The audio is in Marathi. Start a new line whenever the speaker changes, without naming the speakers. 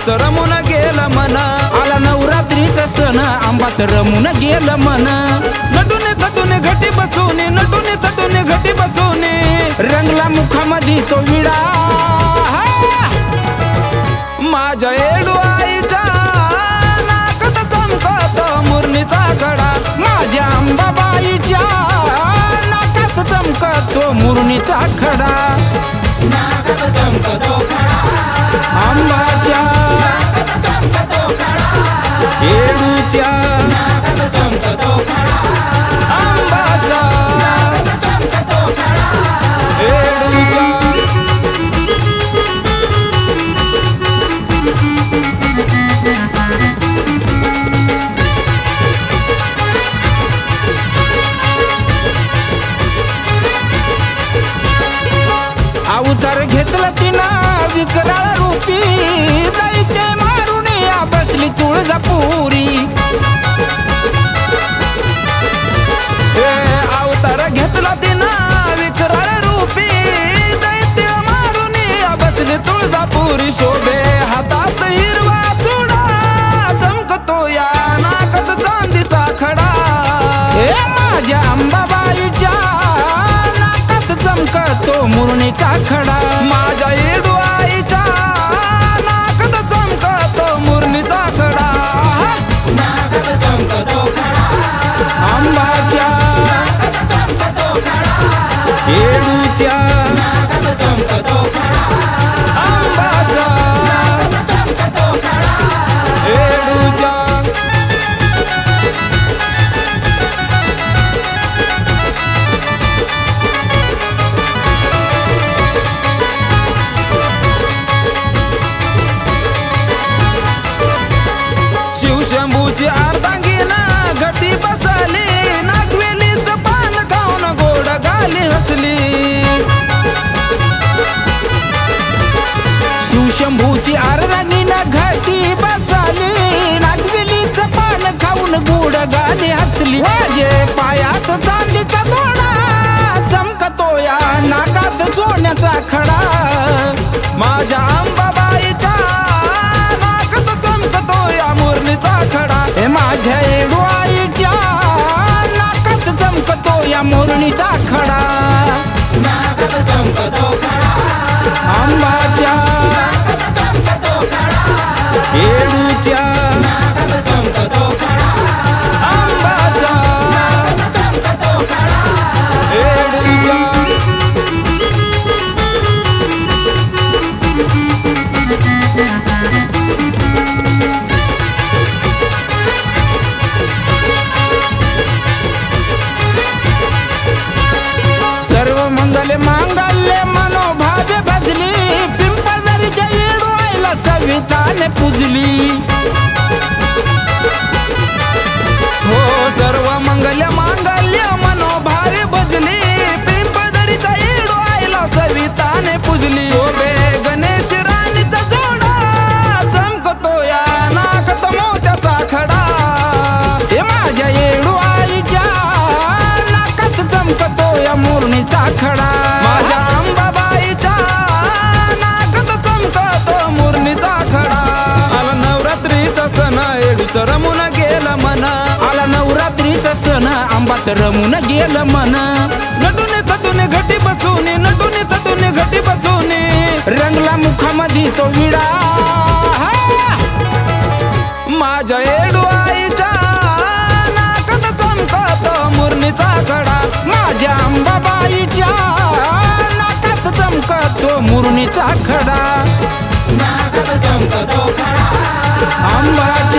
एडूचं रमून गेलं मन।
आला नवरात्रीचा सण आंबाचं रमून गेलं मन।
नटून तटून घटी बसून, नटून तटून घटी बसून,
रंगला मुखामध्ये तो विडा।
माझ्या एडू आईच्या नाकात चमकतो मुरणीचा खडा।
माझ्या अंबाबाईच्या नाकात चमकतो मुरणीचा खडा।
नाकात चमकतो खडा,
अंबाच्या
नाकात चमकतो खडा,
एडूच्या
नाकात चमकतो खडा, अंबाच्या नाकात चमकतो खडा, एडूच्या।
अवतार घेतला तिनं विकराळ रूपी, दैत्य मारून या बसली तुळजापुरी।
अवतार घेतला तिनं विकराळ रूपी, दैत्य मारून या बसली तुळजापुरी। शोभे हातात हिरवा चुडा, चमकतो या नाकात चांदीचा खडा।
माझ्या अंबाबाईच्या नाकात चमकतो मुरणीचा खडा।
माझ्या एडू आईच्या नाकात चमकतो मुरणीचा खडा। नाकात चमकतो खडा,
अंबाच्या
नाकात चमकतो खडा,
एडूच्या
नाकात चमकतो खडा, अंबाच्या नाकात चमकतो खडा, एडूच्या। शिवशंभूची अर्धांगीन घटी बसली, नागवेलीचं पान खाऊन गोड गाली हसली।
शिवशंभूची अर्धांगीन घटी बसली, नागवेलीचं पान खाऊन गोड गाली हसली। माझे पायात चांदीचा थोडा, चमकतो या नाकात सोन्याचा खडा।
माझ्या अंबाबाईच्या नाकात चमकतो या मुरणीचा खडा।
माझ्या एडू आईच्या नाकात चमकतो या मुरणीचा खडा।
नाकात चमकतो खडा,
अंबाच्या
नाकात चमकतो खडा,
एडूच्या
नाकात चमकतो खडा, अंबाच्या नाकात चमकतो खडा, एडूच्या।
सर्व मंगल मांगल्य मनोभावे भजली, पिंपळदरीच्या एडू आईला सविताने पूजली।
हो सर्व मंगल्य मांगल्य मनोभावे भजली, पिंपळदरीचा एडू आईला सविताने पूजली। शोभे गणेश राणीचा जोडा, चमकतो या नाकात मोत्याचा खडा।
माझ्या एडू आईच्या नाकात चमकतो या मुरणीचा खडा।
माझ्या अंबाबाईच्या नाकात चमकतो मुरणीचा खडा। आला नवरात्रीचा सण एडूचं रमून गेलं मन।
आला नवरात्रीचा सण आंबाचं रमून गेलं मन।
नटून तटून घटी बसून, नटून तटून घटी बसून,
रंगला मुखामध्ये तो विडा।
माझ्या एडू आईच्या नाकात चमकतो मुरणीचा खडा।
माझ्या अंबाबाईच्या नाकात चमकतो मुरणीचा खडा।
नाकात चमकतो खडा,
अंबाच्या